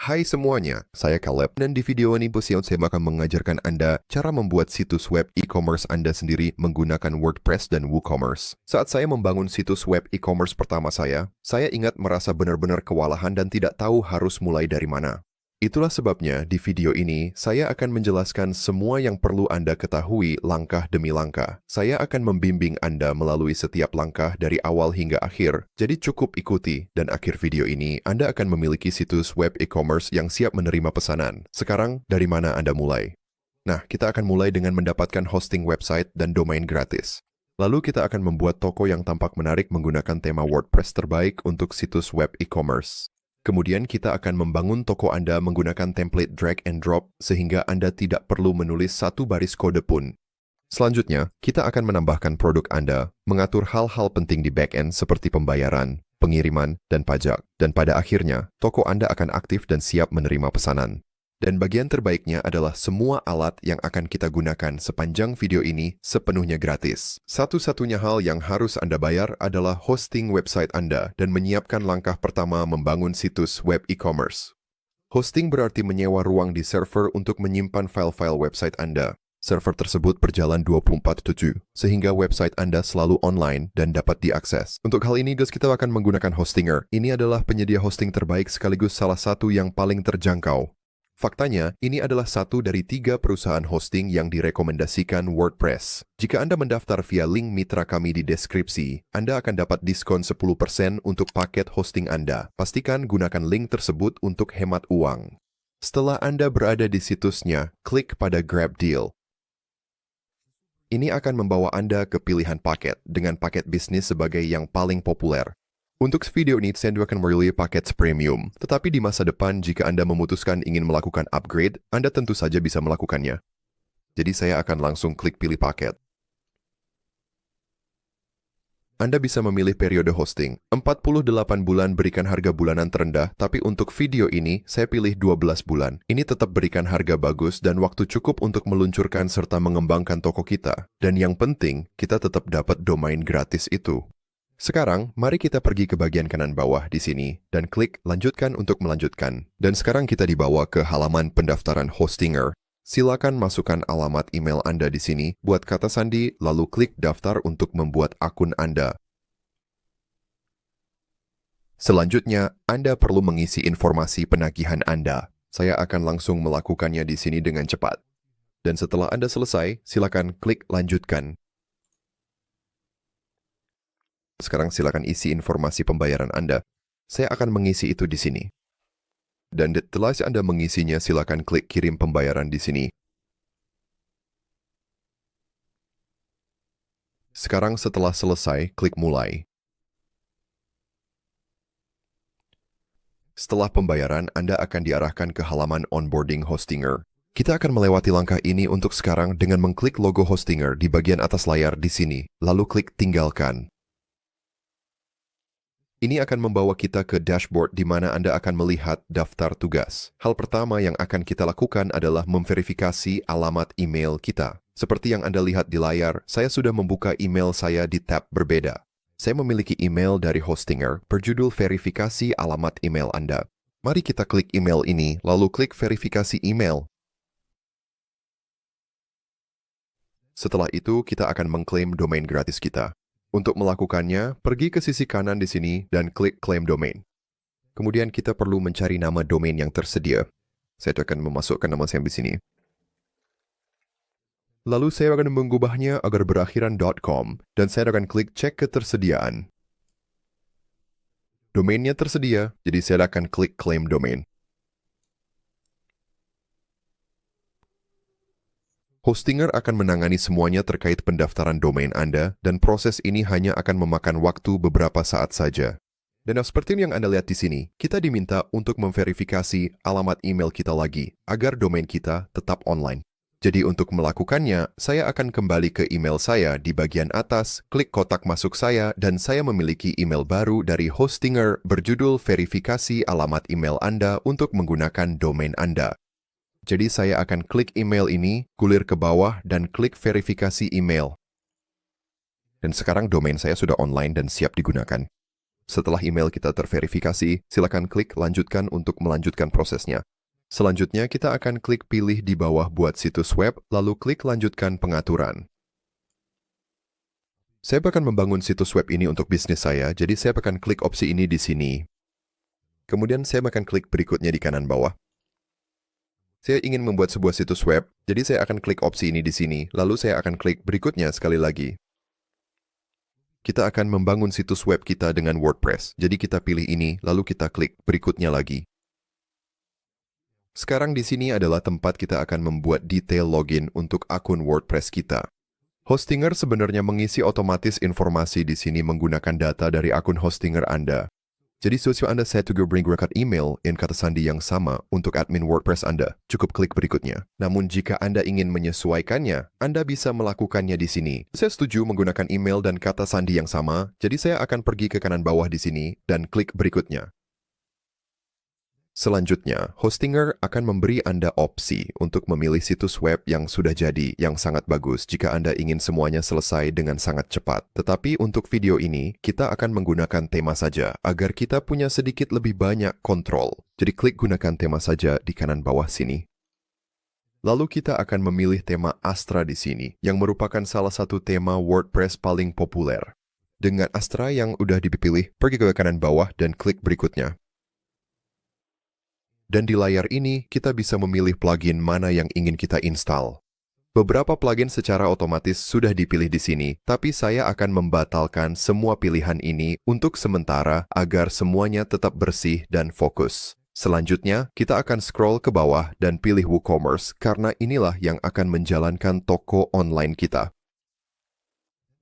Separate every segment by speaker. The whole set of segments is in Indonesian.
Speaker 1: Hai semuanya, saya Caleb dan di video ini saya akan mengajarkan Anda cara membuat situs web e-commerce Anda sendiri menggunakan WordPress dan WooCommerce. Saat saya membangun situs web e-commerce pertama saya ingat merasa benar-benar kewalahan dan tidak tahu harus mulai dari mana. Itulah sebabnya di video ini saya akan menjelaskan semua yang perlu Anda ketahui langkah demi langkah. Saya akan membimbing Anda melalui setiap langkah dari awal hingga akhir. Jadi cukup ikuti dan akhir video ini Anda akan memiliki situs web e-commerce yang siap menerima pesanan. Sekarang dari mana Anda mulai? Nah, kita akan mulai dengan mendapatkan hosting website dan domain gratis. Lalu kita akan membuat toko yang tampak menarik menggunakan tema WordPress terbaik untuk situs web e-commerce. Kemudian kita akan membangun toko Anda menggunakan template drag and drop sehingga Anda tidak perlu menulis satu baris kode pun. Selanjutnya, kita akan menambahkan produk Anda, mengatur hal-hal penting di back-end seperti pembayaran, pengiriman, dan pajak. Dan pada akhirnya, toko Anda akan aktif dan siap menerima pesanan. Dan bagian terbaiknya adalah semua alat yang akan kita gunakan sepanjang video ini sepenuhnya gratis. Satu-satunya hal yang harus Anda bayar adalah hosting website Anda dan menyiapkan langkah pertama membangun situs web e-commerce. Hosting berarti menyewa ruang di server untuk menyimpan file-file website Anda. Server tersebut berjalan 24/7, sehingga website Anda selalu online dan dapat diakses. Untuk hal ini, kita akan menggunakan Hostinger. Ini adalah penyedia hosting terbaik sekaligus salah satu yang paling terjangkau. Faktanya, ini adalah satu dari 3 perusahaan hosting yang direkomendasikan WordPress. Jika Anda mendaftar via link mitra kami di deskripsi, Anda akan dapat diskon 10% untuk paket hosting Anda. Pastikan gunakan link tersebut untuk hemat uang. Setelah Anda berada di situsnya, klik pada Grab Deal. Ini akan membawa Anda ke pilihan paket, dengan paket bisnis sebagai yang paling populer. Untuk video ini, saya akan memilih paket premium. Tetapi di masa depan, jika Anda memutuskan ingin melakukan upgrade, Anda tentu saja bisa melakukannya. Jadi saya akan langsung klik pilih paket. Anda bisa memilih periode hosting. 48 bulan berikan harga bulanan terendah, tapi untuk video ini, saya pilih 12 bulan. Ini tetap berikan harga bagus dan waktu cukup untuk meluncurkan serta mengembangkan toko kita. Dan yang penting, kita tetap dapat domain gratis itu. Sekarang, mari kita pergi ke bagian kanan bawah di sini dan klik lanjutkan untuk melanjutkan. Dan sekarang kita dibawa ke halaman pendaftaran Hostinger. Silakan masukkan alamat email Anda di sini, buat kata sandi, lalu klik daftar untuk membuat akun Anda. Selanjutnya, Anda perlu mengisi informasi penagihan Anda. Saya akan langsung melakukannya di sini dengan cepat. Dan setelah Anda selesai, silakan klik lanjutkan. Sekarang silakan isi informasi pembayaran Anda. Saya akan mengisi itu di sini. Dan setelah Anda mengisinya, silakan klik kirim pembayaran di sini. Sekarang setelah selesai, klik mulai. Setelah pembayaran, Anda akan diarahkan ke halaman onboarding Hostinger. Kita akan melewati langkah ini untuk sekarang dengan mengklik logo Hostinger di bagian atas layar di sini, lalu klik tinggalkan. Ini akan membawa kita ke dashboard di mana Anda akan melihat daftar tugas. Hal pertama yang akan kita lakukan adalah memverifikasi alamat email kita. Seperti yang Anda lihat di layar, saya sudah membuka email saya di tab berbeda. Saya memiliki email dari Hostinger berjudul verifikasi alamat email Anda. Mari kita klik email ini, lalu klik verifikasi email. Setelah itu, kita akan mengklaim domain gratis kita. Untuk melakukannya, pergi ke sisi kanan di sini dan klik Claim Domain. Kemudian kita perlu mencari nama domain yang tersedia. Saya akan memasukkan nama saya di sini. Lalu saya akan mengubahnya agar berakhiran .com dan saya akan klik cek ketersediaan. Domainnya tersedia, jadi saya akan klik Claim Domain. Hostinger akan menangani semuanya terkait pendaftaran domain Anda, dan proses ini hanya akan memakan waktu beberapa saat saja. Dan seperti yang Anda lihat di sini, kita diminta untuk memverifikasi alamat email kita lagi, agar domain kita tetap online. Jadi untuk melakukannya, saya akan kembali ke email saya di bagian atas, klik kotak masuk saya, dan saya memiliki email baru dari Hostinger berjudul verifikasi alamat email Anda untuk menggunakan domain Anda. Jadi saya akan klik email ini, gulir ke bawah, dan klik verifikasi email. Dan sekarang domain saya sudah online dan siap digunakan. Setelah email kita terverifikasi, silakan klik lanjutkan untuk melanjutkan prosesnya. Selanjutnya, kita akan klik pilih di bawah buat situs web, lalu klik lanjutkan pengaturan. Saya akan membangun situs web ini untuk bisnis saya, jadi saya akan klik opsi ini di sini. Kemudian saya akan klik berikutnya di kanan bawah. Saya ingin membuat sebuah situs web, jadi saya akan klik opsi ini di sini, lalu saya akan klik berikutnya sekali lagi. Kita akan membangun situs web kita dengan WordPress. Jadi kita pilih ini, lalu kita klik berikutnya lagi. Sekarang di sini adalah tempat kita akan membuat detail login untuk akun WordPress kita. Hostinger sebenarnya mengisi otomatis informasi di sini menggunakan data dari akun hostinger Anda. Jadi sesuai Anda set to go bring record email in kata sandi yang sama untuk admin WordPress Anda, cukup klik berikutnya. Namun jika Anda ingin menyesuaikannya, Anda bisa melakukannya di sini. Saya setuju menggunakan email dan kata sandi yang sama, jadi saya akan pergi ke kanan bawah di sini dan klik berikutnya. Selanjutnya, Hostinger akan memberi Anda opsi untuk memilih situs web yang sudah jadi, yang sangat bagus jika Anda ingin semuanya selesai dengan sangat cepat. Tetapi untuk video ini, kita akan menggunakan tema saja, agar kita punya sedikit lebih banyak kontrol. Jadi klik gunakan tema saja di kanan bawah sini. Lalu kita akan memilih tema Astra di sini, yang merupakan salah satu tema WordPress paling populer. Dengan Astra yang udah dipilih, pergi ke kanan bawah dan klik berikutnya. Dan di layar ini, kita bisa memilih plugin mana yang ingin kita install. Beberapa plugin secara otomatis sudah dipilih di sini, tapi saya akan membatalkan semua pilihan ini untuk sementara agar semuanya tetap bersih dan fokus. Selanjutnya, kita akan scroll ke bawah dan pilih WooCommerce karena inilah yang akan menjalankan toko online kita.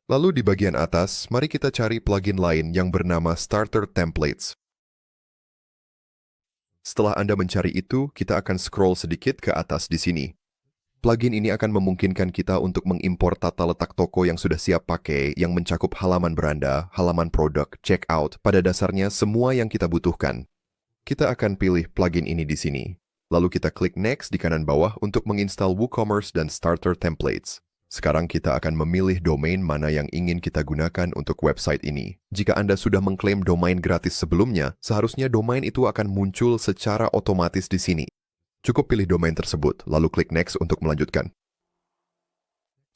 Speaker 1: Lalu di bagian atas, mari kita cari plugin lain yang bernama Starter Templates. Setelah Anda mencari itu, kita akan scroll sedikit ke atas di sini. Plugin ini akan memungkinkan kita untuk mengimpor tata letak toko yang sudah siap pakai, yang mencakup halaman beranda, halaman produk, checkout, pada dasarnya semua yang kita butuhkan. Kita akan pilih plugin ini di sini. Lalu kita klik Next di kanan bawah untuk menginstal WooCommerce dan Starter Templates. Sekarang kita akan memilih domain mana yang ingin kita gunakan untuk website ini. Jika Anda sudah mengklaim domain gratis sebelumnya, seharusnya domain itu akan muncul secara otomatis di sini. Cukup pilih domain tersebut, lalu klik Next untuk melanjutkan.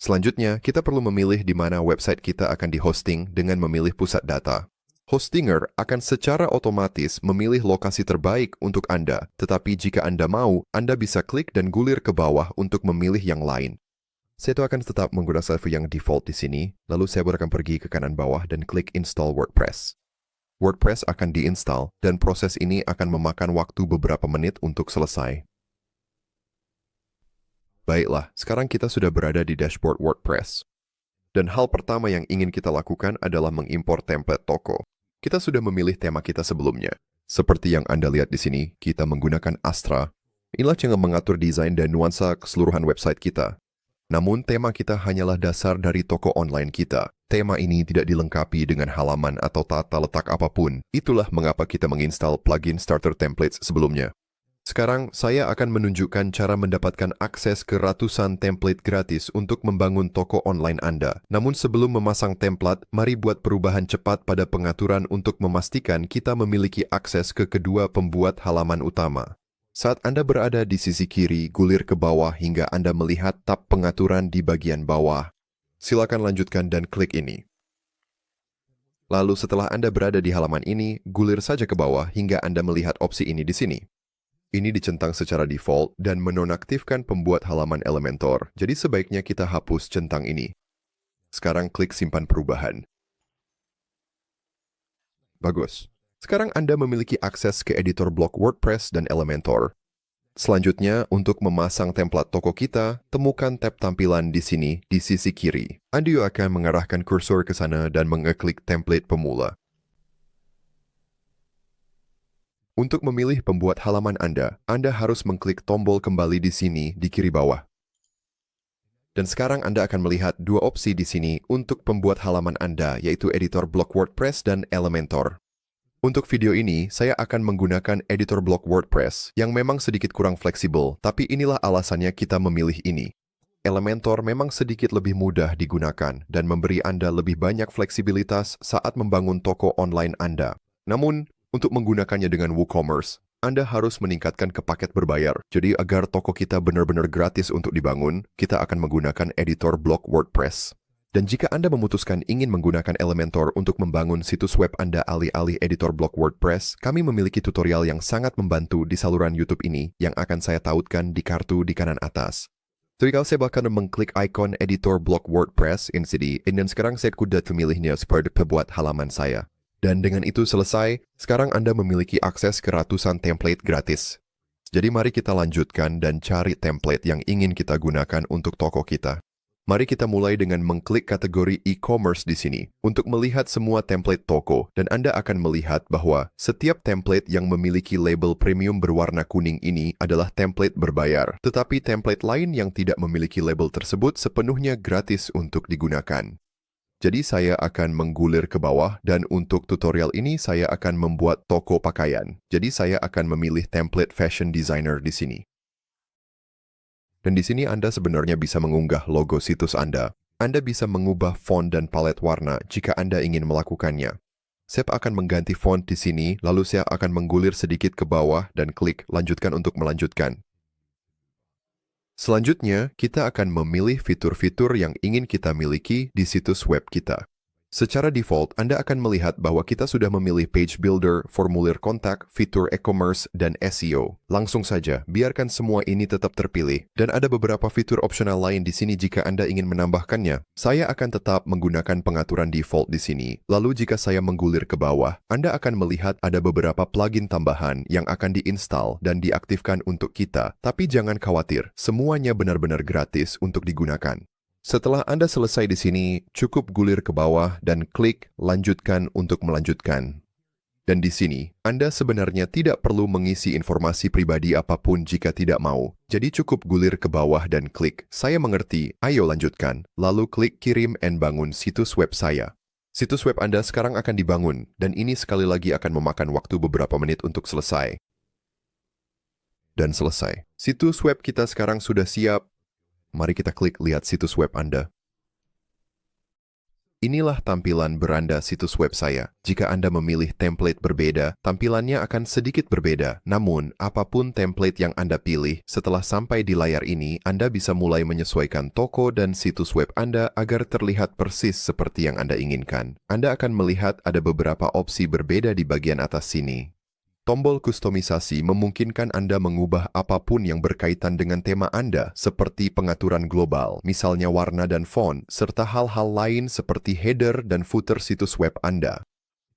Speaker 1: Selanjutnya, kita perlu memilih di mana website kita akan dihosting dengan memilih pusat data. Hostinger akan secara otomatis memilih lokasi terbaik untuk Anda, tetapi jika Anda mau, Anda bisa klik dan gulir ke bawah untuk memilih yang lain. Saya akan tetap menggunakan server yang default di sini, lalu saya akan pergi ke kanan bawah dan klik Install WordPress. WordPress akan diinstal, dan proses ini akan memakan waktu beberapa menit untuk selesai. Baiklah, sekarang kita sudah berada di dashboard WordPress. Dan hal pertama yang ingin kita lakukan adalah mengimpor template toko. Kita sudah memilih tema kita sebelumnya. Seperti yang Anda lihat di sini, kita menggunakan Astra. Inilah yang mengatur desain dan nuansa keseluruhan website kita. Namun, tema kita hanyalah dasar dari toko online kita. Tema ini tidak dilengkapi dengan halaman atau tata letak apapun. Itulah mengapa kita menginstal plugin Starter Templates sebelumnya. Sekarang, saya akan menunjukkan cara mendapatkan akses ke ratusan template gratis untuk membangun toko online Anda. Namun sebelum memasang template, mari buat perubahan cepat pada pengaturan untuk memastikan kita memiliki akses ke kedua pembuat halaman utama. Saat Anda berada di sisi kiri, gulir ke bawah hingga Anda melihat tab pengaturan di bagian bawah. Silakan lanjutkan dan klik ini. Lalu setelah Anda berada di halaman ini, gulir saja ke bawah hingga Anda melihat opsi ini di sini. Ini dicentang secara default dan menonaktifkan pembuat halaman Elementor, jadi sebaiknya kita hapus centang ini. Sekarang klik simpan perubahan. Bagus. Sekarang Anda memiliki akses ke editor blog WordPress dan Elementor. Selanjutnya, untuk memasang template toko kita, temukan tab tampilan di sini di sisi kiri. Anda akan mengarahkan kursor ke sana dan mengeklik template pemula. Untuk memilih pembuat halaman Anda harus mengklik tombol kembali di sini di kiri bawah. Dan sekarang Anda akan melihat dua opsi di sini untuk pembuat halaman Anda, yaitu editor blog WordPress dan Elementor. Untuk video ini, saya akan menggunakan editor blog WordPress yang memang sedikit kurang fleksibel, tapi inilah alasannya kita memilih ini. Elementor memang sedikit lebih mudah digunakan dan memberi Anda lebih banyak fleksibilitas saat membangun toko online Anda. Namun, untuk menggunakannya dengan WooCommerce, Anda harus meningkatkan ke paket berbayar. Jadi agar toko kita benar-benar gratis untuk dibangun, kita akan menggunakan editor blog WordPress. Dan jika Anda memutuskan ingin menggunakan Elementor untuk membangun situs web Anda alih-alih editor blog WordPress, kami memiliki tutorial yang sangat membantu di saluran YouTube ini yang akan saya tautkan di kartu di kanan atas. Jadi kalau saya bahkan mengklik ikon editor blog WordPress in sini, dan sekarang saya sudah memilihnya sebagai pembuat halaman saya. Dan dengan itu selesai, sekarang Anda memiliki akses ke ratusan template gratis. Jadi mari kita lanjutkan dan cari template yang ingin kita gunakan untuk toko kita. Mari kita mulai dengan mengklik kategori e-commerce di sini untuk melihat semua template toko dan Anda akan melihat bahwa setiap template yang memiliki label premium berwarna kuning ini adalah template berbayar, tetapi template lain yang tidak memiliki label tersebut sepenuhnya gratis untuk digunakan. Jadi saya akan menggulir ke bawah dan untuk tutorial ini saya akan membuat toko pakaian. Jadi saya akan memilih template fashion designer di sini. Dan di sini Anda sebenarnya bisa mengunggah logo situs Anda. Anda bisa mengubah font dan palet warna jika Anda ingin melakukannya. Saya akan mengganti font di sini, lalu saya akan menggulir sedikit ke bawah dan klik lanjutkan untuk melanjutkan. Selanjutnya, kita akan memilih fitur-fitur yang ingin kita miliki di situs web kita. Secara default, Anda akan melihat bahwa kita sudah memilih page builder, formulir kontak, fitur e-commerce, dan SEO. Langsung saja, biarkan semua ini tetap terpilih. Dan ada beberapa fitur opsional lain di sini jika Anda ingin menambahkannya. Saya akan tetap menggunakan pengaturan default di sini. Lalu jika saya menggulir ke bawah, Anda akan melihat ada beberapa plugin tambahan yang akan diinstal dan diaktifkan untuk kita. Tapi jangan khawatir, semuanya benar-benar gratis untuk digunakan. Setelah Anda selesai di sini, cukup gulir ke bawah dan klik lanjutkan untuk melanjutkan. Dan di sini, Anda sebenarnya tidak perlu mengisi informasi pribadi apapun jika tidak mau. Jadi cukup gulir ke bawah dan klik, saya mengerti, ayo lanjutkan. Lalu klik kirim dan bangun situs web saya. Situs web Anda sekarang akan dibangun, dan ini sekali lagi akan memakan waktu beberapa menit untuk selesai. Dan selesai. Situs web kita sekarang sudah siap. Mari kita klik lihat situs web Anda. Inilah tampilan beranda situs web saya. Jika Anda memilih template berbeda, tampilannya akan sedikit berbeda. Namun, apapun template yang Anda pilih, setelah sampai di layar ini, Anda bisa mulai menyesuaikan toko dan situs web Anda agar terlihat persis seperti yang Anda inginkan. Anda akan melihat ada beberapa opsi berbeda di bagian atas sini. Tombol kustomisasi memungkinkan Anda mengubah apapun yang berkaitan dengan tema Anda, seperti pengaturan global, misalnya warna dan font, serta hal-hal lain seperti header dan footer situs web Anda.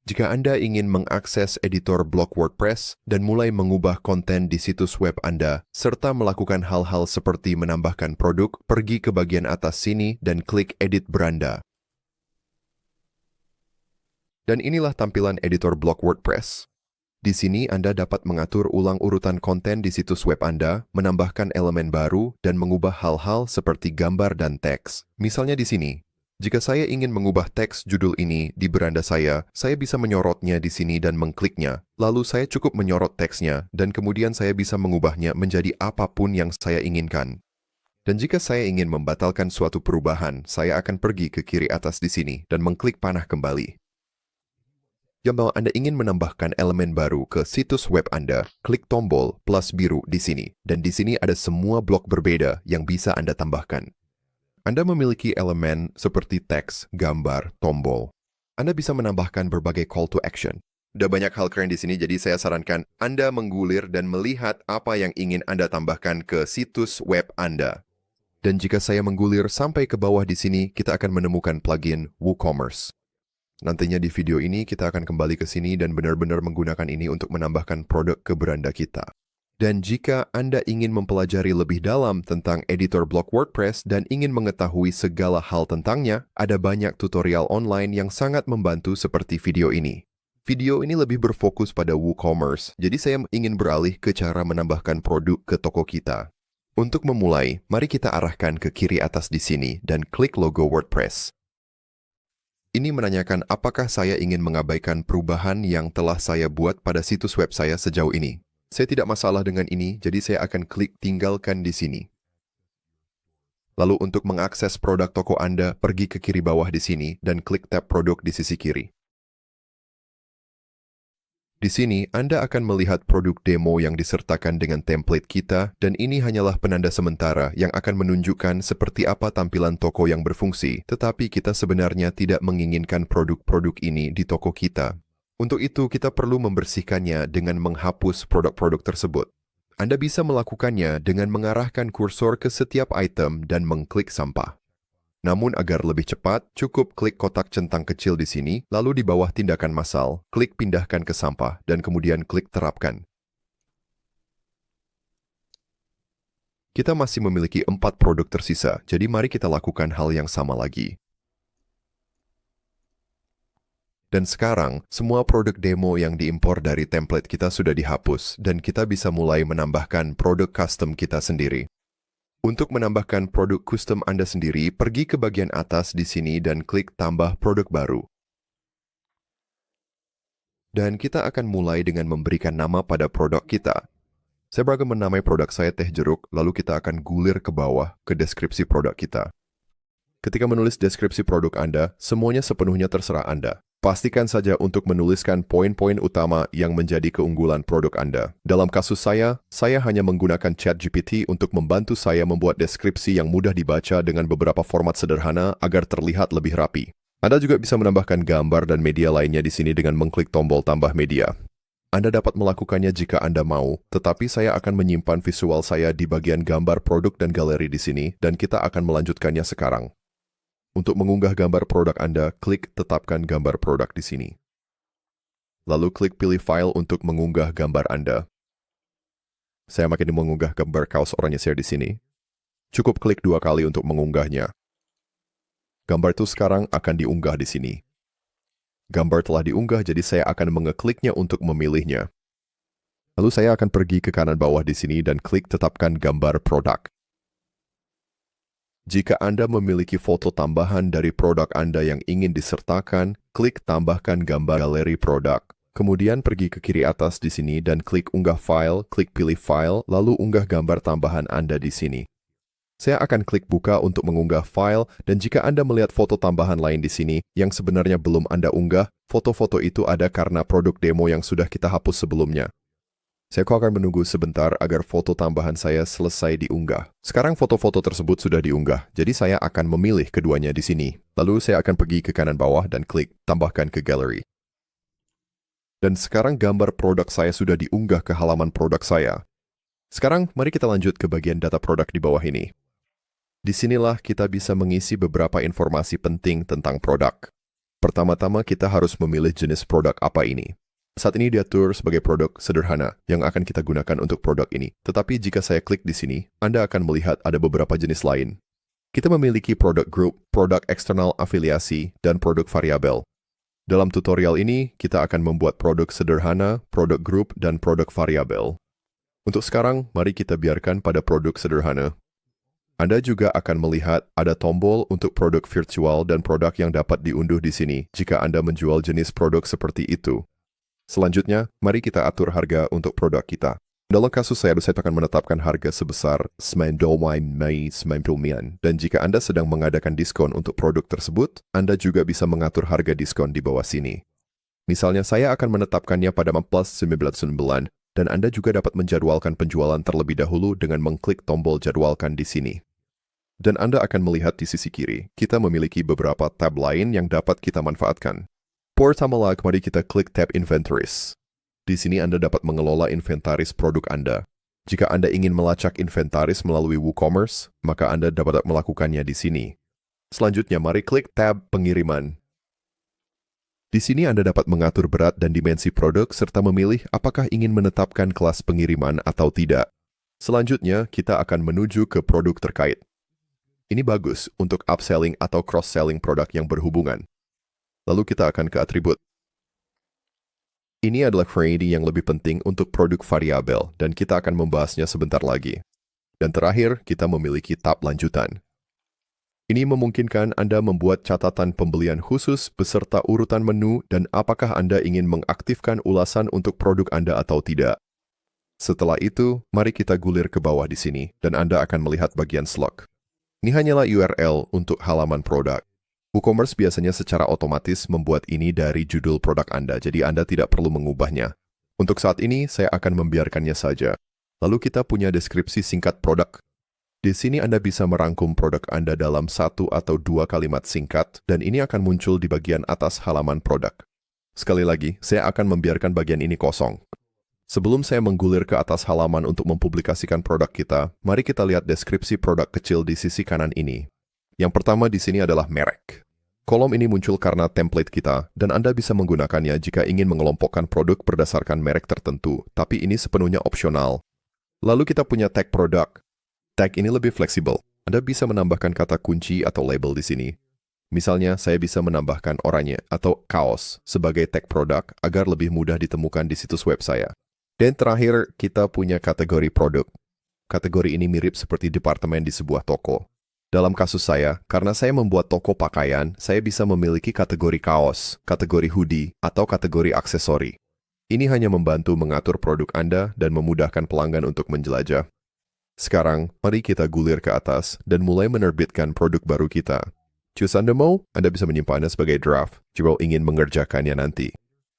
Speaker 1: Jika Anda ingin mengakses editor blog WordPress dan mulai mengubah konten di situs web Anda, serta melakukan hal-hal seperti menambahkan produk, pergi ke bagian atas sini dan klik Edit Beranda. Dan inilah tampilan editor blog WordPress. Di sini Anda dapat mengatur ulang urutan konten di situs web Anda, menambahkan elemen baru, dan mengubah hal-hal seperti gambar dan teks. Misalnya di sini, jika saya ingin mengubah teks judul ini di beranda saya bisa menyorotnya di sini dan mengkliknya. Lalu saya cukup menyorot teksnya, dan kemudian saya bisa mengubahnya menjadi apapun yang saya inginkan. Dan jika saya ingin membatalkan suatu perubahan, saya akan pergi ke kiri atas di sini dan mengklik panah kembali. Jika Anda ingin menambahkan elemen baru ke situs web Anda, klik tombol plus biru di sini. Dan di sini ada semua blok berbeda yang bisa Anda tambahkan. Anda memiliki elemen seperti teks, gambar, tombol. Anda bisa menambahkan berbagai call to action. Ada banyak hal keren di sini, jadi saya sarankan Anda menggulir dan melihat apa yang ingin Anda tambahkan ke situs web Anda. Dan jika saya menggulir sampai ke bawah di sini, kita akan menemukan plugin WooCommerce. Nantinya di video ini kita akan kembali ke sini dan benar-benar menggunakan ini untuk menambahkan produk ke beranda kita. Dan jika Anda ingin mempelajari lebih dalam tentang editor blog WordPress dan ingin mengetahui segala hal tentangnya, ada banyak tutorial online yang sangat membantu seperti video ini. Video ini lebih berfokus pada WooCommerce, jadi saya ingin beralih ke cara menambahkan produk ke toko kita. Untuk memulai, mari kita arahkan ke kiri atas di sini dan klik logo WordPress. Ini menanyakan apakah saya ingin mengabaikan perubahan yang telah saya buat pada situs web saya sejauh ini. Saya tidak masalah dengan ini, jadi saya akan klik tinggalkan di sini. Lalu untuk mengakses produk toko Anda, pergi ke kiri bawah di sini dan klik tab produk di sisi kiri. Di sini, Anda akan melihat produk demo yang disertakan dengan template kita, dan ini hanyalah penanda sementara yang akan menunjukkan seperti apa tampilan toko yang berfungsi, tetapi kita sebenarnya tidak menginginkan produk-produk ini di toko kita. Untuk itu, kita perlu membersihkannya dengan menghapus produk-produk tersebut. Anda bisa melakukannya dengan mengarahkan kursor ke setiap item dan mengklik sampah. Namun agar lebih cepat, cukup klik kotak centang kecil di sini, lalu di bawah tindakan massal, klik pindahkan ke sampah, dan kemudian klik terapkan. Kita masih memiliki 4 produk tersisa, jadi mari kita lakukan hal yang sama lagi. Dan sekarang, semua produk demo yang diimpor dari template kita sudah dihapus, dan kita bisa mulai menambahkan produk custom kita sendiri. Untuk menambahkan produk custom Anda sendiri, pergi ke bagian atas di sini dan klik tambah produk baru. Dan kita akan mulai dengan memberikan nama pada produk kita. Saya berakan menamai produk saya teh jeruk, lalu kita akan gulir ke bawah ke deskripsi produk kita. Ketika menulis deskripsi produk Anda, semuanya sepenuhnya terserah Anda. Pastikan saja untuk menuliskan poin-poin utama yang menjadi keunggulan produk Anda. Dalam kasus saya hanya menggunakan ChatGPT untuk membantu saya membuat deskripsi yang mudah dibaca dengan beberapa format sederhana agar terlihat lebih rapi. Anda juga bisa menambahkan gambar dan media lainnya di sini dengan mengklik tombol tambah media. Anda dapat melakukannya jika Anda mau, tetapi saya akan menyimpan visual saya di bagian gambar produk dan galeri di sini, dan kita akan melanjutkannya sekarang. Untuk mengunggah gambar produk Anda, klik tetapkan gambar produk di sini. Lalu klik pilih file untuk mengunggah gambar Anda. Saya makin mengunggah gambar kaos oranye saya di sini. Cukup klik 2 kali untuk mengunggahnya. Gambar itu sekarang akan diunggah di sini. Gambar telah diunggah, jadi saya akan mengekliknya untuk memilihnya. Lalu saya akan pergi ke kanan bawah di sini dan klik tetapkan gambar produk. Jika Anda memiliki foto tambahan dari produk Anda yang ingin disertakan, klik tambahkan gambar galeri produk. Kemudian pergi ke kiri atas di sini dan klik unggah file, klik pilih file, lalu unggah gambar tambahan Anda di sini. Saya akan klik buka untuk mengunggah file, dan jika Anda melihat foto tambahan lain di sini yang sebenarnya belum Anda unggah, foto-foto itu ada karena produk demo yang sudah kita hapus sebelumnya. Saya akan menunggu sebentar agar foto tambahan saya selesai diunggah. Sekarang foto-foto tersebut sudah diunggah, jadi saya akan memilih keduanya di sini. Lalu saya akan pergi ke kanan bawah dan klik tambahkan ke galeri. Dan sekarang gambar produk saya sudah diunggah ke halaman produk saya. Sekarang mari kita lanjut ke bagian data produk di bawah ini. Disinilah kita bisa mengisi beberapa informasi penting tentang produk. Pertama-tama kita harus memilih jenis produk apa ini. Saat ini diatur sebagai produk sederhana yang akan kita gunakan untuk produk ini. Tetapi jika saya klik di sini, Anda akan melihat ada beberapa jenis lain. Kita memiliki produk group, produk eksternal afiliasi, dan produk variabel. Dalam tutorial ini, kita akan membuat produk sederhana, produk group, dan produk variabel. Untuk sekarang, mari kita biarkan pada produk sederhana. Anda juga akan melihat ada tombol untuk produk virtual dan produk yang dapat diunduh di sini jika Anda menjual jenis produk seperti itu. Selanjutnya, mari kita atur harga untuk produk kita. Dalam kasus saya akan menetapkan harga sebesar RM99, dan jika Anda sedang mengadakan diskon untuk produk tersebut, Anda juga bisa mengatur harga diskon di bawah sini. Misalnya saya akan menetapkannya pada RM99, dan Anda juga dapat menjadwalkan penjualan terlebih dahulu dengan mengklik tombol jadwalkan di sini. Dan Anda akan melihat di sisi kiri, kita memiliki beberapa tab lain yang dapat kita manfaatkan. Pertama, mari kita klik tab Inventories. Di sini Anda dapat mengelola inventaris produk Anda. Jika Anda ingin melacak inventaris melalui WooCommerce, maka Anda dapat melakukannya di sini. Selanjutnya, mari klik tab Pengiriman. Di sini Anda dapat mengatur berat dan dimensi produk serta memilih apakah ingin menetapkan kelas pengiriman atau tidak. Selanjutnya, kita akan menuju ke produk terkait. Ini bagus untuk upselling atau cross-selling produk yang berhubungan. Lalu kita akan ke atribut. Ini adalah variety yang lebih penting untuk produk variabel, dan kita akan membahasnya sebentar lagi. Dan terakhir, kita memiliki tab lanjutan. Ini memungkinkan Anda membuat catatan pembelian khusus beserta urutan menu dan apakah Anda ingin mengaktifkan ulasan untuk produk Anda atau tidak. Setelah itu, mari kita gulir ke bawah di sini, dan Anda akan melihat bagian slug. Ini hanyalah URL untuk halaman produk. WooCommerce biasanya secara otomatis membuat ini dari judul produk Anda, jadi Anda tidak perlu mengubahnya. Untuk saat ini, saya akan membiarkannya saja. Lalu kita punya deskripsi singkat produk. Di sini Anda bisa merangkum produk Anda dalam 1 atau 2 kalimat singkat, dan ini akan muncul di bagian atas halaman produk. Sekali lagi, saya akan membiarkan bagian ini kosong. Sebelum saya menggulir ke atas halaman untuk mempublikasikan produk kita, mari kita lihat deskripsi produk kecil di sisi kanan ini. Yang pertama di sini adalah merek. Kolom ini muncul karena template kita, dan Anda bisa menggunakannya jika ingin mengelompokkan produk berdasarkan merek tertentu, tapi ini sepenuhnya opsional. Lalu kita punya tag produk. Tag ini lebih fleksibel. Anda bisa menambahkan kata kunci atau label di sini. Misalnya, saya bisa menambahkan oranye atau kaos sebagai tag produk agar lebih mudah ditemukan di situs web saya. Dan terakhir, kita punya kategori produk. Kategori ini mirip seperti departemen di sebuah toko. Dalam kasus saya, karena saya membuat toko pakaian, saya bisa memiliki kategori kaos, kategori hoodie, atau kategori aksesori. Ini hanya membantu mengatur produk Anda dan memudahkan pelanggan untuk menjelajah. Sekarang, mari kita gulir ke atas dan mulai menerbitkan produk baru kita. Jika Anda mau, Anda bisa menyimpannya sebagai draft jika ingin mengerjakannya nanti.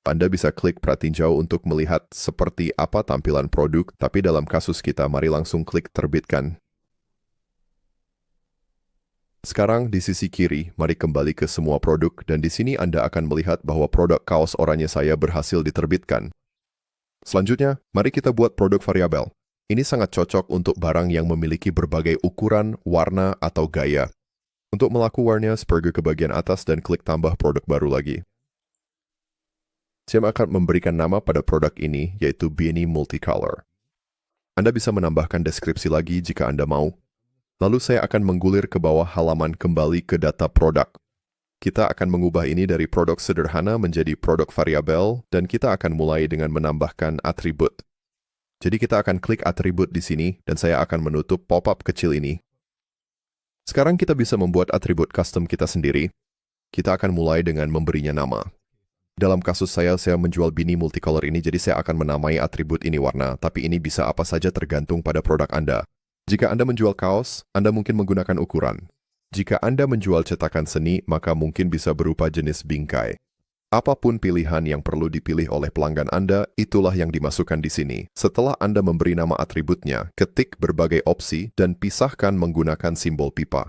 Speaker 1: Anda bisa klik pratinjau untuk melihat seperti apa tampilan produk, tapi dalam kasus kita, mari langsung klik terbitkan. Sekarang di sisi kiri, mari kembali ke semua produk dan di sini Anda akan melihat bahwa produk kaos oranye saya berhasil diterbitkan. Selanjutnya, mari kita buat produk variabel. Ini sangat cocok untuk barang yang memiliki berbagai ukuran, warna, atau gaya. Untuk melakukannya, pergi ke bagian atas dan klik tambah produk baru lagi. Saya akan memberikan nama pada produk ini, yaitu Beanie Multicolor. Anda bisa menambahkan deskripsi lagi jika Anda mau. Lalu saya akan menggulir ke bawah halaman kembali ke data produk. Kita akan mengubah ini dari produk sederhana menjadi produk variabel, dan kita akan mulai dengan menambahkan atribut. Jadi kita akan klik atribut di sini, dan saya akan menutup pop-up kecil ini. Sekarang kita bisa membuat atribut custom kita sendiri. Kita akan mulai dengan memberinya nama. Dalam kasus saya menjual Beanie Multicolor ini, jadi saya akan menamai atribut ini warna, tapi ini bisa apa saja tergantung pada produk Anda. Jika Anda menjual kaos, Anda mungkin menggunakan ukuran. Jika Anda menjual cetakan seni, maka mungkin bisa berupa jenis bingkai. Apapun pilihan yang perlu dipilih oleh pelanggan Anda, itulah yang dimasukkan di sini. Setelah Anda memberi nama atributnya, ketik berbagai opsi dan pisahkan menggunakan simbol pipa.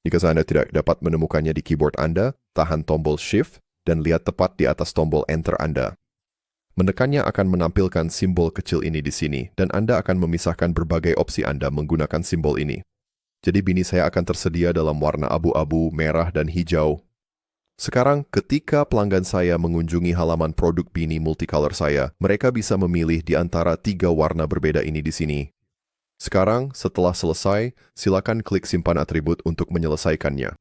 Speaker 1: Jika Anda tidak dapat menemukannya di keyboard Anda, tahan tombol Shift dan lihat tepat di atas tombol Enter Anda. Menekannya akan menampilkan simbol kecil ini di sini, dan Anda akan memisahkan berbagai opsi Anda menggunakan simbol ini. Jadi Beanie saya akan tersedia dalam warna abu-abu, merah, dan hijau. Sekarang, ketika pelanggan saya mengunjungi halaman produk Beanie Multicolor saya, mereka bisa memilih di antara 3 warna berbeda ini di sini. Sekarang, setelah selesai, silakan klik simpan atribut untuk menyelesaikannya.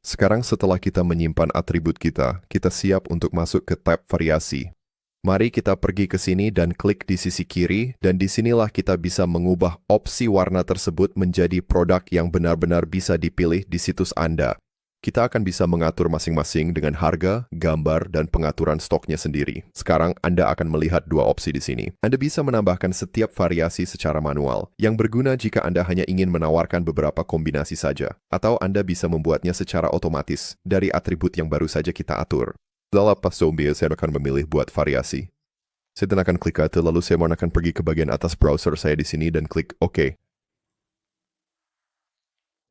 Speaker 1: Sekarang setelah kita menyimpan atribut kita siap untuk masuk ke tab variasi. Mari kita pergi ke sini dan klik di sisi kiri, dan disinilah kita bisa mengubah opsi warna tersebut menjadi produk yang benar-benar bisa dipilih di situs Anda. Kita akan bisa mengatur masing-masing dengan harga, gambar, dan pengaturan stoknya sendiri. Sekarang Anda akan melihat 2 opsi di sini. Anda bisa menambahkan setiap variasi secara manual, yang berguna jika Anda hanya ingin menawarkan beberapa kombinasi saja. Atau Anda bisa membuatnya secara otomatis dari atribut yang baru saja kita atur. Dalam pas zombie, saya akan memilih buat variasi. Saya akan klik atas, lalu saya akan pergi ke bagian atas browser saya di sini dan klik OK.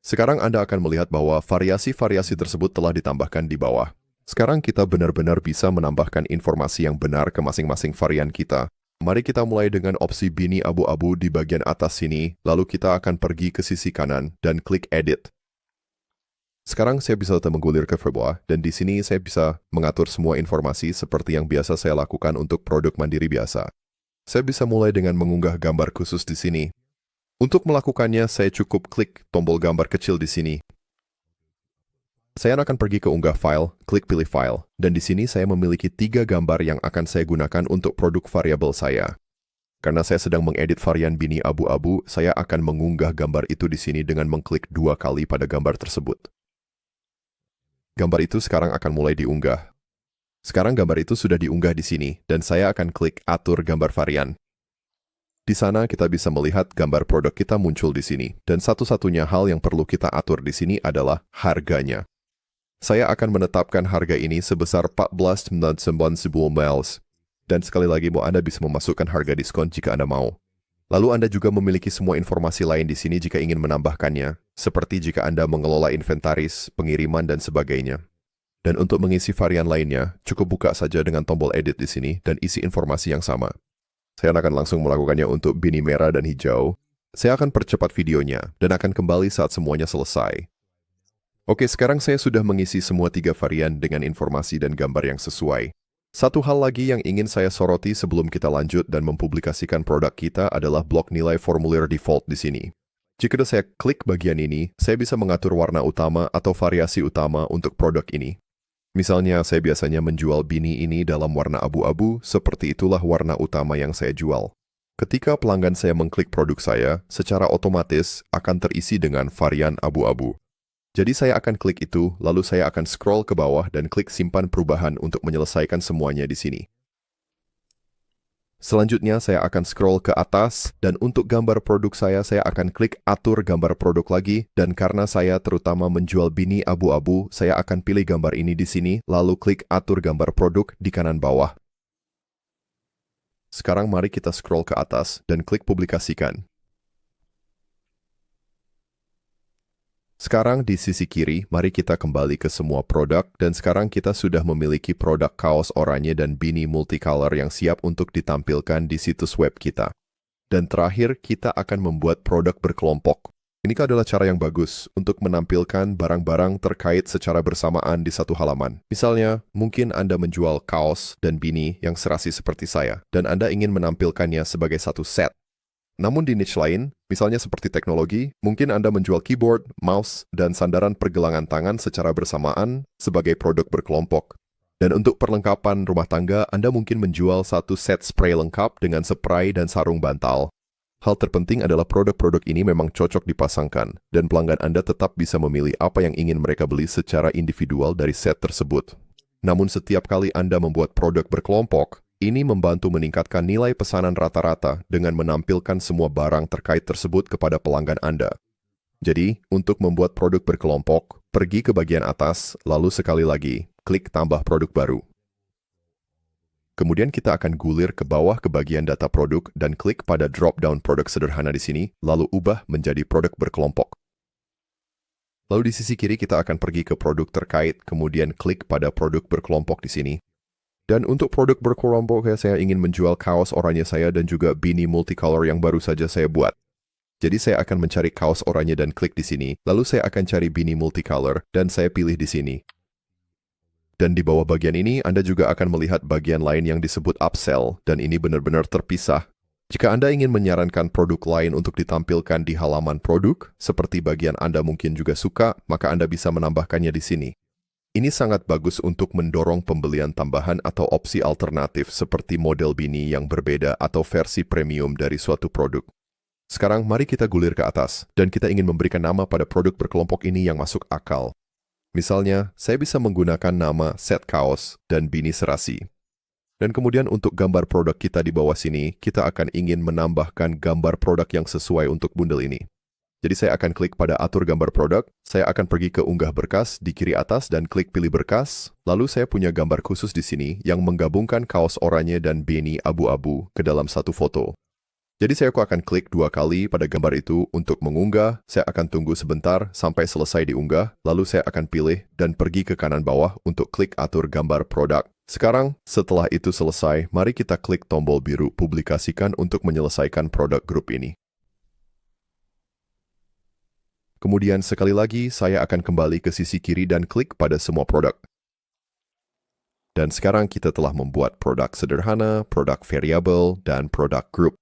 Speaker 1: Sekarang Anda akan melihat bahwa variasi-variasi tersebut telah ditambahkan di bawah. Sekarang kita benar-benar bisa menambahkan informasi yang benar ke masing-masing varian kita. Mari kita mulai dengan opsi Beanie abu-abu di bagian atas sini, lalu kita akan pergi ke sisi kanan dan klik Edit. Sekarang saya bisa menggulir ke bawah, dan di sini saya bisa mengatur semua informasi seperti yang biasa saya lakukan untuk produk mandiri biasa. Saya bisa mulai dengan mengunggah gambar khusus di sini. Untuk melakukannya, saya cukup klik tombol gambar kecil di sini. Saya akan pergi ke unggah file, klik pilih file, dan di sini saya memiliki 3 gambar yang akan saya gunakan untuk produk variabel saya. Karena saya sedang mengedit varian Beanie abu-abu, saya akan mengunggah gambar itu di sini dengan mengklik 2 kali pada gambar tersebut. Gambar itu sekarang akan mulai diunggah. Sekarang gambar itu sudah diunggah di sini, dan saya akan klik atur gambar varian. Di sana kita bisa melihat gambar produk kita muncul di sini, dan satu-satunya hal yang perlu kita atur di sini adalah harganya. Saya akan menetapkan harga ini sebesar 14,99 miles. Dan sekali lagi, Anda bisa memasukkan harga diskon jika Anda mau. Lalu Anda juga memiliki semua informasi lain di sini jika ingin menambahkannya, seperti jika Anda mengelola inventaris, pengiriman, dan sebagainya. Dan untuk mengisi varian lainnya, cukup buka saja dengan tombol edit di sini dan isi informasi yang sama. Saya akan langsung melakukannya untuk bini merah dan hijau. Saya akan percepat videonya dan akan kembali saat semuanya selesai. Oke, sekarang saya sudah mengisi semua 3 varian dengan informasi dan gambar yang sesuai. Satu hal lagi yang ingin saya soroti sebelum kita lanjut dan mempublikasikan produk kita adalah blok nilai formulir default di sini. Jika saya klik bagian ini, saya bisa mengatur warna utama atau variasi utama untuk produk ini. Misalnya, saya biasanya menjual bini ini dalam warna abu-abu, seperti itulah warna utama yang saya jual. Ketika pelanggan saya mengklik produk saya, secara otomatis akan terisi dengan varian abu-abu. Jadi saya akan klik itu, lalu saya akan scroll ke bawah dan klik simpan perubahan untuk menyelesaikan semuanya di sini. Selanjutnya saya akan scroll ke atas dan untuk gambar produk saya akan klik atur gambar produk lagi dan karena saya terutama menjual bini abu-abu, saya akan pilih gambar ini di sini lalu klik atur gambar produk di kanan bawah. Sekarang mari kita scroll ke atas dan klik publikasikan. Sekarang di sisi kiri, mari kita kembali ke semua produk dan sekarang kita sudah memiliki produk kaos oranye dan bini multicolor yang siap untuk ditampilkan di situs web kita. Dan terakhir, kita akan membuat produk berkelompok. Ini adalah cara yang bagus untuk menampilkan barang-barang terkait secara bersamaan di satu halaman. Misalnya, mungkin Anda menjual kaos dan bini yang serasi seperti saya, dan Anda ingin menampilkannya sebagai satu set. Namun di niche lain, misalnya seperti teknologi, mungkin Anda menjual keyboard, mouse, dan sandaran pergelangan tangan secara bersamaan sebagai produk berkelompok. Dan untuk perlengkapan rumah tangga, Anda mungkin menjual satu set spray lengkap dengan spray dan sarung bantal. Hal terpenting adalah produk-produk ini memang cocok dipasangkan, dan pelanggan Anda tetap bisa memilih apa yang ingin mereka beli secara individual dari set tersebut. Namun setiap kali Anda membuat produk berkelompok, ini membantu meningkatkan nilai pesanan rata-rata dengan menampilkan semua barang terkait tersebut kepada pelanggan Anda. Jadi, untuk membuat produk berkelompok, pergi ke bagian atas, lalu sekali lagi, klik tambah produk baru. Kemudian kita akan gulir ke bawah ke bagian data produk dan klik pada drop-down produk sederhana di sini, lalu ubah menjadi produk berkelompok. Lalu di sisi kiri kita akan pergi ke produk terkait, kemudian klik pada produk berkelompok di sini. Dan untuk produk berkelompok, saya ingin menjual kaos oranye saya dan juga bini multicolor yang baru saja saya buat. Jadi saya akan mencari kaos oranye dan klik di sini, lalu saya akan cari bini multicolor dan saya pilih di sini. Dan di bawah bagian ini, Anda juga akan melihat bagian lain yang disebut upsell, dan ini benar-benar terpisah. Jika Anda ingin menyarankan produk lain untuk ditampilkan di halaman produk, seperti bagian Anda mungkin juga suka, maka Anda bisa menambahkannya di sini. Ini sangat bagus untuk mendorong pembelian tambahan atau opsi alternatif seperti model bini yang berbeda atau versi premium dari suatu produk. Sekarang mari kita gulir ke atas, dan kita ingin memberikan nama pada produk berkelompok ini yang masuk akal. Misalnya, saya bisa menggunakan nama set kaos dan bini serasi. Dan kemudian untuk gambar produk kita di bawah sini, kita akan ingin menambahkan gambar produk yang sesuai untuk bundel ini. Jadi saya akan klik pada atur gambar produk, saya akan pergi ke unggah berkas di kiri atas dan klik pilih berkas, lalu saya punya gambar khusus di sini yang menggabungkan kaos oranye dan bini abu-abu ke dalam satu foto. Jadi saya akan klik 2 kali pada gambar itu untuk mengunggah, saya akan tunggu sebentar sampai selesai diunggah, lalu saya akan pilih dan pergi ke kanan bawah untuk klik atur gambar produk. Sekarang, setelah itu selesai, mari kita klik tombol biru publikasikan untuk menyelesaikan produk grup ini. Kemudian sekali lagi, saya akan kembali ke sisi kiri dan klik pada semua produk. Dan sekarang kita telah membuat produk sederhana, produk variabel, dan produk group.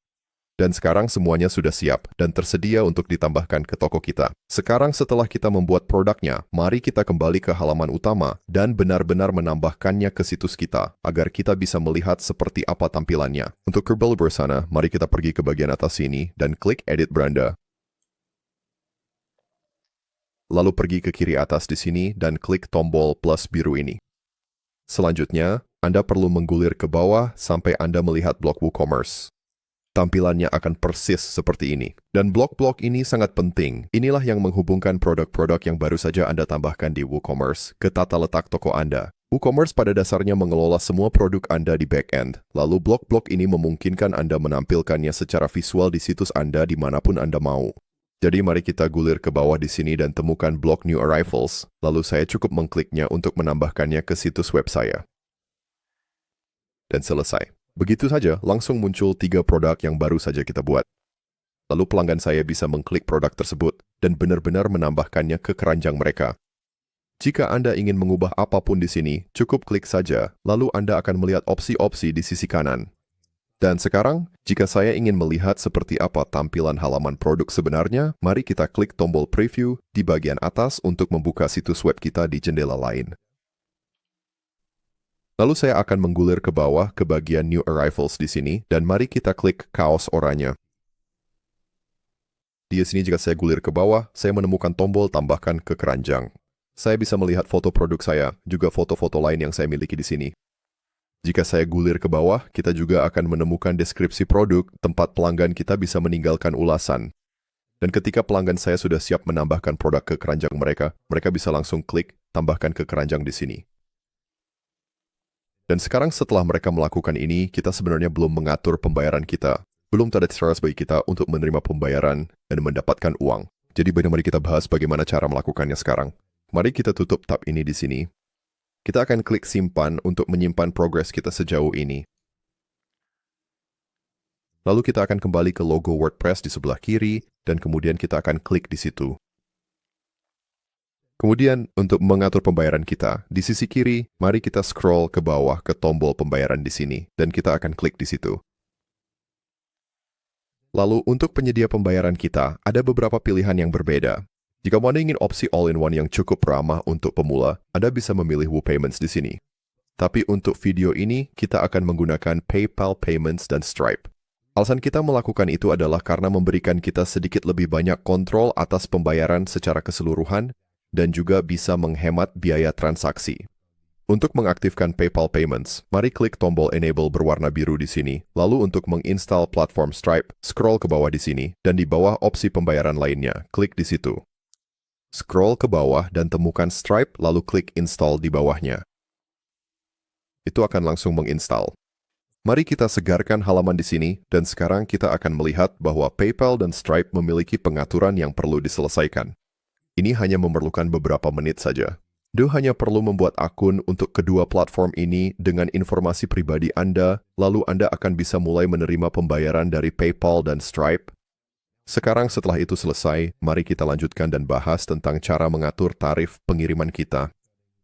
Speaker 1: Dan sekarang semuanya sudah siap dan tersedia untuk ditambahkan ke toko kita. Sekarang setelah kita membuat produknya, mari kita kembali ke halaman utama dan benar-benar menambahkannya ke situs kita, agar kita bisa melihat seperti apa tampilannya. Untuk kembali bersana, mari kita pergi ke bagian atas sini dan klik Edit Beranda. Lalu pergi ke kiri atas di sini dan klik tombol plus biru ini. Selanjutnya, Anda perlu menggulir ke bawah sampai Anda melihat blok WooCommerce. tampilannya akan persis seperti ini. Dan blok-blok ini sangat penting. Inilah yang menghubungkan produk-produk yang baru saja Anda tambahkan di WooCommerce ke tata letak toko Anda. WooCommerce pada dasarnya mengelola semua produk Anda di back-end. Lalu blok-blok ini memungkinkan Anda menampilkannya secara visual di situs Anda dimanapun Anda mau. Jadi mari kita gulir ke bawah di sini dan temukan blok New Arrivals. Lalu saya cukup mengkliknya untuk menambahkannya ke situs web saya. Dan selesai. Begitu saja, langsung muncul 3 produk yang baru saja kita buat. Lalu pelanggan saya bisa mengklik produk tersebut dan benar-benar menambahkannya ke keranjang mereka. Jika Anda ingin mengubah apapun di sini, cukup klik saja, lalu Anda akan melihat opsi-opsi di sisi kanan. Dan sekarang, jika saya ingin melihat seperti apa tampilan halaman produk sebenarnya, mari kita klik tombol preview di bagian atas untuk membuka situs web kita di jendela lain. Lalu saya akan menggulir ke bawah ke bagian New Arrivals di sini, dan mari kita klik kaos oranye. Di sini jika saya gulir ke bawah, saya menemukan tombol tambahkan ke keranjang. Saya bisa melihat foto produk saya, juga foto-foto lain yang saya miliki di sini. Jika saya gulir ke bawah, kita juga akan menemukan deskripsi produk, tempat pelanggan kita bisa meninggalkan ulasan. Dan ketika pelanggan saya sudah siap menambahkan produk ke keranjang mereka, mereka bisa langsung klik tambahkan ke keranjang di sini. Dan sekarang setelah mereka melakukan ini, kita sebenarnya belum mengatur pembayaran kita. Belum ada cara bagi kita untuk menerima pembayaran dan mendapatkan uang. Jadi mari kita bahas bagaimana cara melakukannya sekarang. Mari kita tutup tab ini di sini. Kita akan klik simpan untuk menyimpan progres kita sejauh ini. Lalu kita akan kembali ke logo WordPress di sebelah kiri, dan kemudian kita akan klik di situ. Kemudian, untuk mengatur pembayaran kita, di sisi kiri, mari kita scroll ke bawah ke tombol pembayaran di sini, dan kita akan klik di situ. Lalu, untuk penyedia pembayaran kita, ada beberapa pilihan yang berbeda. Jika Anda ingin opsi all-in-one yang cukup ramah untuk pemula, Anda bisa memilih WooPayments di sini. Tapi untuk video ini, kita akan menggunakan PayPal Payments dan Stripe. Alasan kita melakukan itu adalah karena memberikan kita sedikit lebih banyak kontrol atas pembayaran secara keseluruhan, dan juga bisa menghemat biaya transaksi. Untuk mengaktifkan PayPal Payments, mari klik tombol Enable berwarna biru di sini. Lalu untuk menginstal platform Stripe, scroll ke bawah di sini, dan di bawah opsi pembayaran lainnya, klik di situ. Scroll ke bawah dan temukan Stripe, lalu klik Install di bawahnya. Itu akan langsung menginstal. Mari kita segarkan halaman di sini, dan sekarang kita akan melihat bahwa PayPal dan Stripe memiliki pengaturan yang perlu diselesaikan. Ini hanya memerlukan beberapa menit saja. Anda hanya perlu membuat akun untuk kedua platform ini dengan informasi pribadi Anda, lalu Anda akan bisa mulai menerima pembayaran dari PayPal dan Stripe. Sekarang setelah itu selesai, mari kita lanjutkan dan bahas tentang cara mengatur tarif pengiriman kita.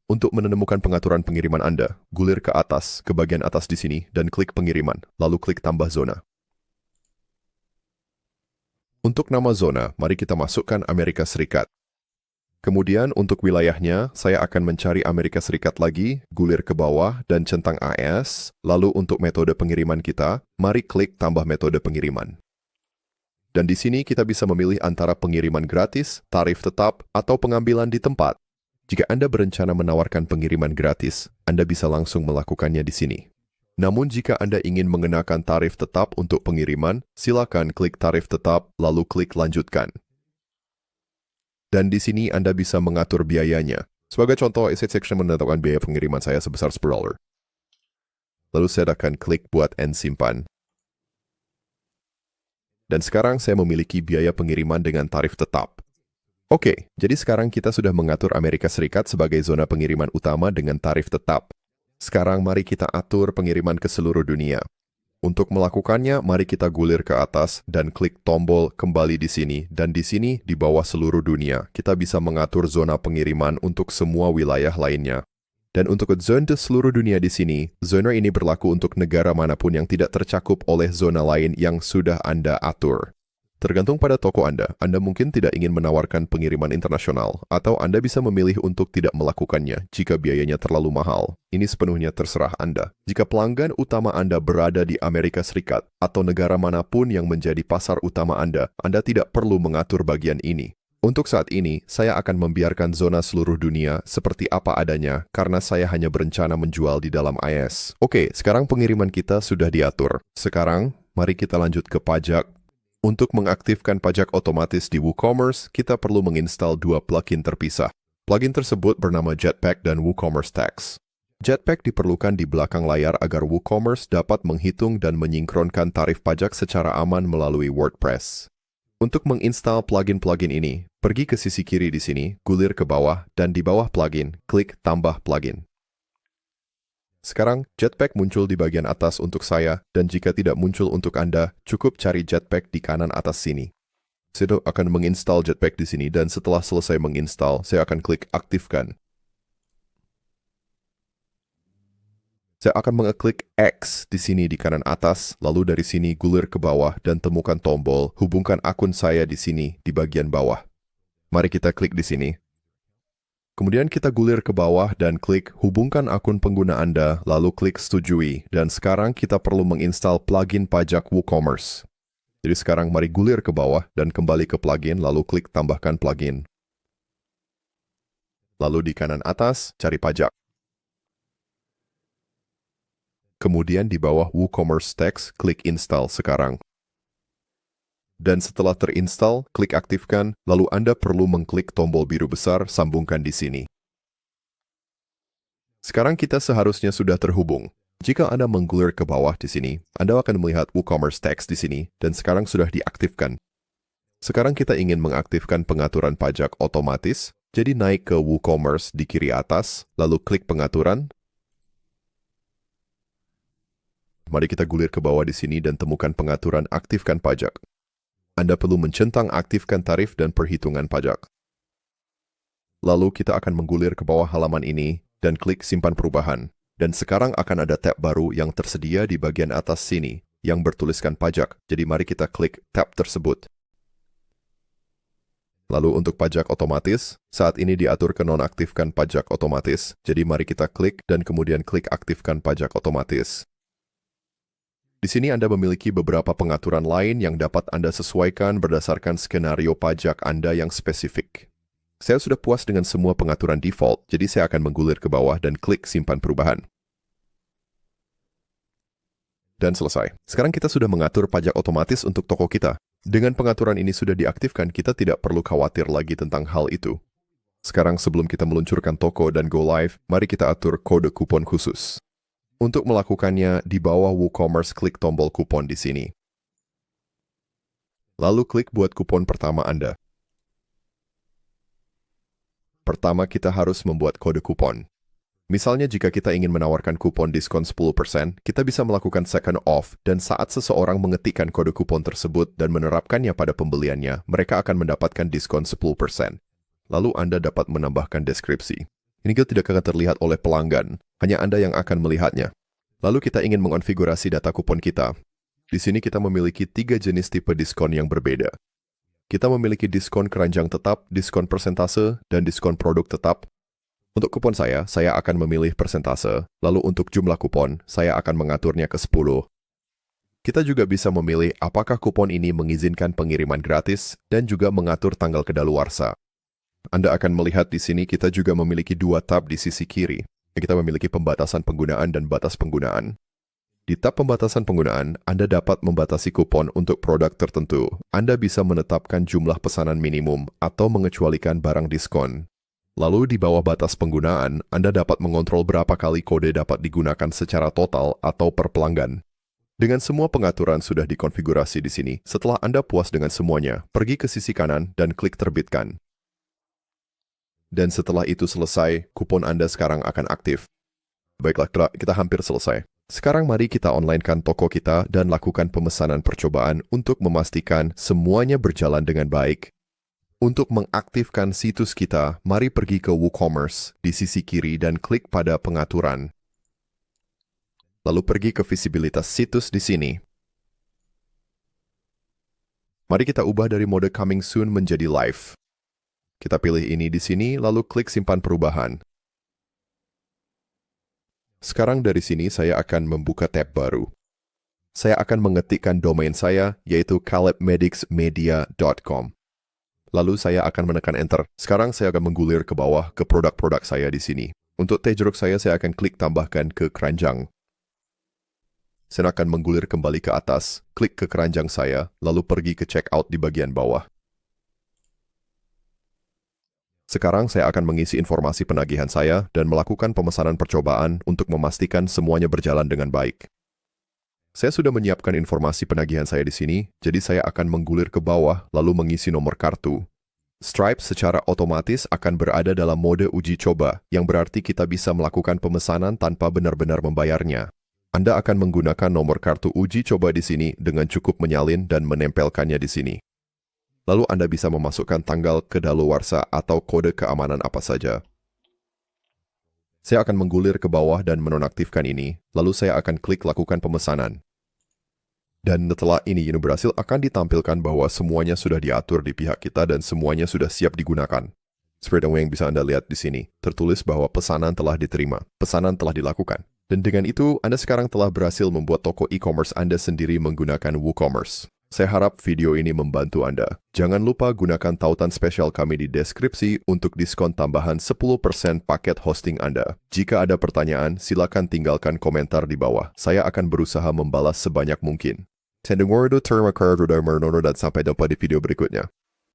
Speaker 1: Untuk menemukan pengaturan pengiriman Anda, gulir ke atas, ke bagian atas di sini, dan klik pengiriman, lalu klik tambah zona. Untuk nama zona, mari kita masukkan Amerika Serikat. Kemudian untuk wilayahnya, saya akan mencari Amerika Serikat lagi, gulir ke bawah, dan centang AS. Lalu untuk metode pengiriman kita, mari klik tambah metode pengiriman. Dan di sini kita bisa memilih antara pengiriman gratis, tarif tetap, atau pengambilan di tempat. Jika Anda berencana menawarkan pengiriman gratis, Anda bisa langsung melakukannya di sini. Namun jika Anda ingin mengenakan tarif tetap untuk pengiriman, silakan klik tarif tetap, lalu klik lanjutkan. Dan di sini Anda bisa mengatur biayanya. Sebagai contoh, Asset Section menetapkan biaya pengiriman saya sebesar $10. Lalu saya akan klik buat End simpan. Dan sekarang saya memiliki biaya pengiriman dengan tarif tetap. Oke, jadi sekarang kita sudah mengatur Amerika Serikat sebagai zona pengiriman utama dengan tarif tetap. Sekarang mari kita atur pengiriman ke seluruh dunia. Untuk melakukannya, mari kita gulir ke atas dan klik tombol kembali di sini. Dan di sini, di bawah seluruh dunia, kita bisa mengatur zona pengiriman untuk semua wilayah lainnya. Dan untuk zona seluruh dunia di sini, zona ini berlaku untuk negara manapun yang tidak tercakup oleh zona lain yang sudah Anda atur. Tergantung pada toko Anda mungkin tidak ingin menawarkan pengiriman internasional, atau Anda bisa memilih untuk tidak melakukannya jika biayanya terlalu mahal. Ini sepenuhnya terserah Anda. Jika pelanggan utama Anda berada di Amerika Serikat atau negara manapun yang menjadi pasar utama Anda tidak perlu mengatur bagian ini. Untuk saat ini, saya akan membiarkan zona seluruh dunia seperti apa adanya karena saya hanya berencana menjual di dalam AS. Oke, sekarang pengiriman kita sudah diatur. Sekarang, Mari kita lanjut ke pajak. Untuk mengaktifkan pajak otomatis di WooCommerce, kita perlu menginstal dua plugin terpisah. Plugin tersebut bernama Jetpack dan WooCommerce Tax. Jetpack diperlukan di belakang layar agar WooCommerce dapat menghitung dan menyinkronkan tarif pajak secara aman melalui WordPress. Untuk menginstal plugin-plugin ini, pergi ke sisi kiri di sini, gulir ke bawah, dan di bawah plugin, klik tambah plugin. Sekarang, Jetpack muncul di bagian atas untuk saya, dan jika tidak muncul untuk Anda, cukup cari Jetpack di kanan atas sini. Saya akan menginstal Jetpack di sini, dan setelah selesai menginstal, saya akan klik aktifkan. Saya akan mengeklik X di sini di kanan atas, lalu dari sini gulir ke bawah dan temukan tombol hubungkan akun saya di sini di bagian bawah. Mari kita klik di sini. Kemudian kita gulir ke bawah dan klik hubungkan akun pengguna Anda, lalu klik setujui, dan sekarang kita perlu menginstal plugin pajak WooCommerce. Jadi sekarang mari gulir ke bawah dan kembali ke plugin, lalu klik tambahkan plugin. Lalu di kanan atas, cari pajak. Kemudian di bawah WooCommerce Tax, klik install sekarang. Dan setelah terinstall, klik aktifkan, lalu Anda perlu mengklik tombol biru besar, sambungkan di sini. Sekarang kita seharusnya sudah terhubung. Jika Anda menggulir ke bawah di sini, Anda akan melihat WooCommerce Tax di sini, dan sekarang sudah diaktifkan. Sekarang kita ingin mengaktifkan pengaturan pajak otomatis, jadi naik ke WooCommerce di kiri atas, lalu klik pengaturan. Mari kita gulir ke bawah di sini dan temukan pengaturan aktifkan pajak. Anda perlu mencentang aktifkan tarif dan perhitungan pajak. Lalu kita akan menggulir ke bawah halaman ini dan klik simpan perubahan. Dan sekarang akan ada tab baru yang tersedia di bagian atas sini yang bertuliskan pajak. Jadi mari kita klik tab tersebut. Lalu untuk pajak otomatis, saat ini diatur ke nonaktifkan pajak otomatis. Jadi mari kita klik dan kemudian klik aktifkan pajak otomatis. Di sini Anda memiliki beberapa pengaturan lain yang dapat Anda sesuaikan berdasarkan skenario pajak Anda yang spesifik. Saya sudah puas dengan semua pengaturan default, jadi saya akan menggulir ke bawah dan klik simpan perubahan. Dan selesai. Sekarang kita sudah mengatur pajak otomatis untuk toko kita. Dengan pengaturan ini sudah diaktifkan, kita tidak perlu khawatir lagi tentang hal itu. Sekarang sebelum kita meluncurkan toko dan go live, mari kita atur kode kupon khusus. Untuk melakukannya, di bawah WooCommerce klik tombol kupon di sini. Lalu klik buat kupon pertama Anda. Pertama, kita harus membuat kode kupon. Misalnya, jika kita ingin menawarkan kupon diskon 10%, kita bisa melakukan second off, dan saat seseorang mengetikkan kode kupon tersebut dan menerapkannya pada pembeliannya, mereka akan mendapatkan diskon 10%. Lalu Anda dapat menambahkan deskripsi. Ini tidak akan terlihat oleh pelanggan, hanya Anda yang akan melihatnya. Lalu kita ingin mengonfigurasi data kupon kita. Di sini kita memiliki 3 jenis tipe diskon yang berbeda. Kita memiliki diskon keranjang tetap, diskon persentase, dan diskon produk tetap. Untuk kupon saya akan memilih persentase, lalu untuk jumlah kupon, saya akan mengaturnya ke 10. Kita juga bisa memilih apakah kupon ini mengizinkan pengiriman gratis dan juga mengatur tanggal kedaluarsa. Anda akan melihat di sini kita juga memiliki 2 tab di sisi kiri. Kita memiliki pembatasan penggunaan dan batas penggunaan. Di tab pembatasan penggunaan, Anda dapat membatasi kupon untuk produk tertentu. Anda bisa menetapkan jumlah pesanan minimum atau mengecualikan barang diskon. Lalu di bawah batas penggunaan, Anda dapat mengontrol berapa kali kode dapat digunakan secara total atau per pelanggan. Dengan semua pengaturan sudah dikonfigurasi di sini, setelah Anda puas dengan semuanya, pergi ke sisi kanan dan klik terbitkan. Dan setelah itu selesai, kupon Anda sekarang akan aktif. Baiklah, kita hampir selesai. Sekarang mari kita onlinekan toko kita dan lakukan pemesanan percobaan untuk memastikan semuanya berjalan dengan baik. Untuk mengaktifkan situs kita, mari pergi ke WooCommerce di sisi kiri dan klik pada pengaturan. Lalu pergi ke visibilitas situs di sini. Mari kita ubah dari mode coming soon menjadi live. Kita pilih ini di sini, lalu klik simpan perubahan. Sekarang dari sini saya akan membuka tab baru. Saya akan mengetikkan domain saya, yaitu calebmedicsmedia.com. Lalu saya akan menekan enter. Sekarang saya akan menggulir ke bawah ke produk-produk saya di sini. Untuk teh jeruk saya akan klik tambahkan ke keranjang. Saya akan menggulir kembali ke atas, klik ke keranjang saya, lalu pergi ke checkout di bagian bawah. Sekarang saya akan mengisi informasi penagihan saya dan melakukan pemesanan percobaan untuk memastikan semuanya berjalan dengan baik. Saya sudah menyiapkan informasi penagihan saya di sini, jadi saya akan menggulir ke bawah lalu mengisi nomor kartu. Stripe secara otomatis akan berada dalam mode uji coba, yang berarti kita bisa melakukan pemesanan tanpa benar-benar membayarnya. Anda akan menggunakan nomor kartu uji coba di sini dengan cukup menyalin dan menempelkannya di sini. Lalu Anda bisa memasukkan tanggal kedaluarsa atau kode keamanan apa saja. Saya akan menggulir ke bawah dan menonaktifkan ini, lalu saya akan klik lakukan pemesanan. Dan setelah ini berhasil akan ditampilkan bahwa semuanya sudah diatur di pihak kita dan semuanya sudah siap digunakan. Seperti yang bisa Anda lihat di sini, tertulis bahwa pesanan telah diterima, pesanan telah dilakukan. Dan dengan itu, Anda sekarang telah berhasil membuat toko e-commerce Anda sendiri menggunakan WooCommerce. Saya harap video ini membantu Anda. Jangan lupa gunakan tautan spesial kami di deskripsi untuk diskon tambahan 10% paket hosting Anda. Jika ada pertanyaan, silakan tinggalkan komentar di bawah. Saya akan berusaha membalas sebanyak mungkin. Terima kasih dan sampai jumpa di video berikutnya.